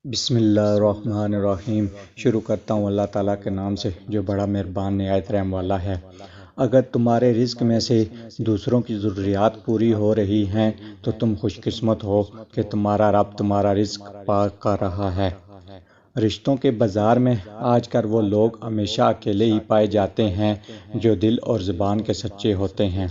بسم اللہ الرحمن الرحیم۔ شروع کرتا ہوں اللہ تعالیٰ کے نام سے جو بڑا مہربان نہایت رحم والا ہے۔ اگر تمہارے رزق میں سے دوسروں کی ضروریات پوری ہو رہی ہیں تو تم خوش قسمت ہو کہ تمہارا رب تمہارا رزق پاک کر رہا ہے۔ رشتوں کے بازار میں آج کل وہ لوگ ہمیشہ اکیلے ہی پائے جاتے ہیں جو دل اور زبان کے سچے ہوتے ہیں۔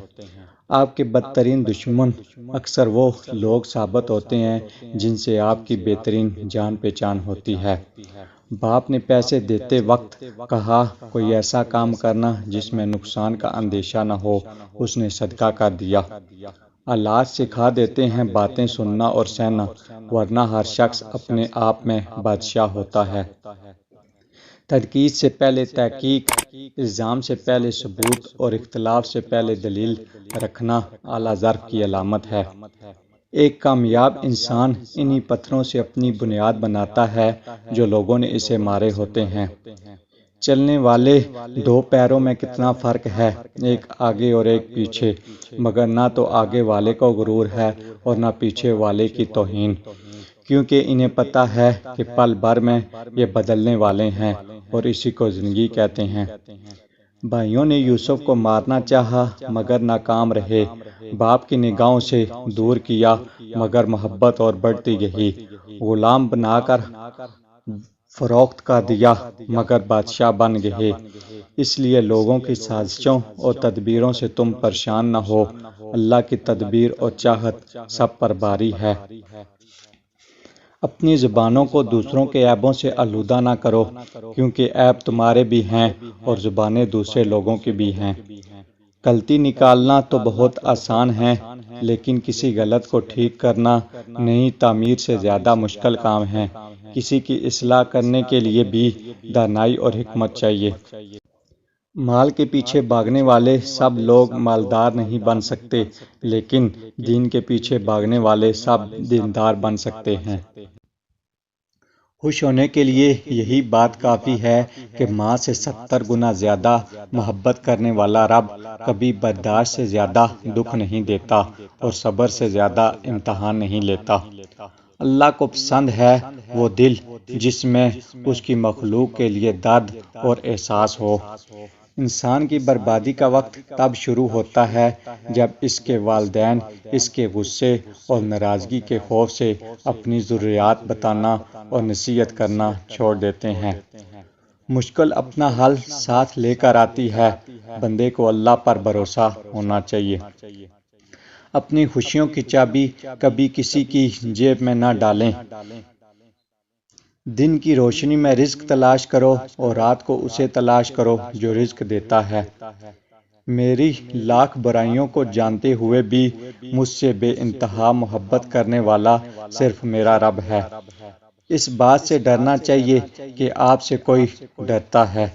آپ کے بدترین دشمن اکثر وہ لوگ ثابت ہوتے ہیں جن سے آپ کی بہترین جان پہچان ہوتی ہے۔ باپ نے پیسے دیتے وقت کہا کوئی ایسا کام کرنا جس میں نقصان کا اندیشہ نہ ہو، اس نے صدقہ کر دیا۔ اولاد سکھا دیتے ہیں باتیں سننا اور سہنا، ورنہ ہر شخص اپنے آپ میں بادشاہ ہوتا ہے۔ تنقید سے پہلے تحقیق، الزام سے پہلے ثبوت اور اختلاف سے پہلے دلیل رکھنا اعلیٰ ظرف کی علامت ہے۔ ایک کامیاب انسان انہی پتھروں سے اپنی بنیاد بناتا ہے جو لوگوں نے اسے مارے ہوتے ہیں۔ چلنے والے دو پیروں میں کتنا فرق ہے، ایک آگے اور ایک پیچھے، مگر نہ تو آگے والے کو غرور ہے اور نہ پیچھے والے کی توہین، کیونکہ انہیں پتہ ہے کہ پل بھر میں یہ بدلنے والے ہیں اور اسی کو زندگی کہتے ہیں۔ بھائیوں نے یوسف کو مارنا چاہا مگر ناکام رہے، باپ کی نگاہوں سے دور کیا مگر محبت اور بڑھتی گئی، غلام بنا کر فروخت کر دیا مگر بادشاہ بن گئے۔ اس لیے لوگوں کی سازشوں اور تدبیروں سے تم پریشان نہ ہو، اللہ کی تدبیر اور چاہت سب پر باری ہے۔ اپنی زبانوں کو دوسروں کے عیبوں سے آلودہ نہ کرو، کیونکہ عیب تمہارے بھی ہیں اور زبانیں دوسرے لوگوں کی بھی ہیں۔ غلطی نکالنا تو بہت آسان ہے، لیکن کسی غلط کو ٹھیک کرنا نئی تعمیر سے زیادہ مشکل کام ہے۔ کسی کی اصلاح کرنے کے لیے بھی دانائی اور حکمت چاہیے۔ مال کے پیچھے بھاگنے والے سب لوگ مالدار نہیں بن سکتے، لیکن دین کے پیچھے بھاگنے والے سب دیندار بن سکتے ہیں۔ خوش ہونے کے لیے یہی بات کافی ہے کہ ماں سے 70 گنا زیادہ محبت کرنے والا رب کبھی برداشت سے زیادہ دکھ نہیں دیتا اور صبر سے زیادہ امتحان نہیں لیتا۔ اللہ کو پسند ہے وہ دل جس میں اس کی مخلوق کے لیے درد اور احساس ہو۔ انسان کی بربادی کا وقت تب شروع ہوتا ہے جب اس کے والدین اس کے غصے اور ناراضگی کے خوف سے اپنی ضروریات بتانا اور نصیحت کرنا چھوڑ دیتے ہیں۔ مشکل اپنا حل ساتھ لے کر آتی ہے، بندے کو اللہ پر بھروسہ ہونا چاہیے۔ اپنی خوشیوں کی چابی کبھی کسی کی جیب میں نہ ڈالیں۔ دن کی روشنی میں رزق تلاش کرو اور رات کو اسے تلاش کرو جو رزق دیتا ہے۔ میری لاکھ برائیوں کو جانتے ہوئے بھی مجھ سے بے انتہا محبت کرنے والا صرف میرا رب ہے۔ اس بات سے ڈرنا چاہیے کہ آپ سے کوئی ڈرتا ہے۔